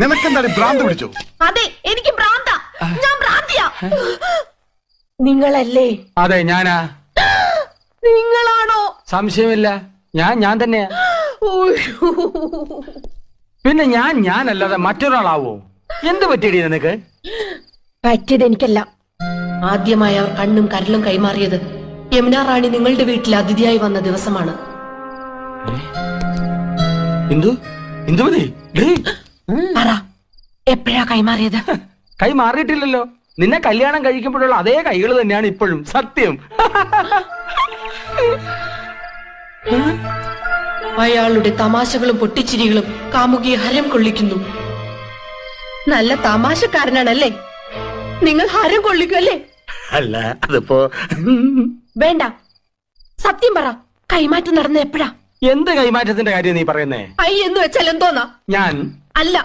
നിനക്കെന്താണ് ഭ്രാന്ത് പിടിച്ചു? അതെ, എനിക്ക് ഭ്രാന്താ. ഞാൻ ഭ്രാന്തിയാ. നിങ്ങളല്ലേ? അതെ, ഞാനാ. നിങ്ങളാണോ? സംശയമില്ല, ഞാൻ തന്നെയാ. പിന്നെ ഞാനല്ലാതെ മറ്റൊരാളാവോ? എന്ത് പറ്റിയടി നിനക്ക്? പറ്റിയത് എനിക്കല്ല. ആദ്യമായി അവർ കണ്ണും കരലും കൈമാറിയത് യമുന റാണി നിങ്ങളുടെ വീട്ടിൽ അതിഥിയായി വന്ന ദിവസമാണ്. പറ, എപ്പോഴാ കൈമാറിയത്? കൈ മാറിയിട്ടില്ലല്ലോ. നിന്നെ കല്യാണം കഴിക്കുമ്പോഴുള്ള അതേ കൈകൾ തന്നെയാണ് ഇപ്പോഴും. സത്യം. അയാളുടെ തമാശകളും പൊട്ടിച്ചിരികളും കാമുകിയെ ഹരം കൊള്ളിക്കുന്നു. നല്ല തമാശക്കാരനാണല്ലേ? നിങ്ങൾ ഹരം കൊള്ളിക്കുമല്ലേ? അല്ല, അതിപ്പോ വേണ്ട, സത്യം പറ. കൈമാറ്റം നടന്ന എപ്പോഴാ? എന്ത് കൈമാറ്റത്തിന്റെ കാര്യം നീ പറയുന്നേ? ഐ എന്ന് വെച്ചാൽ എന്തോന്നാ? ഞാൻ അല്ല,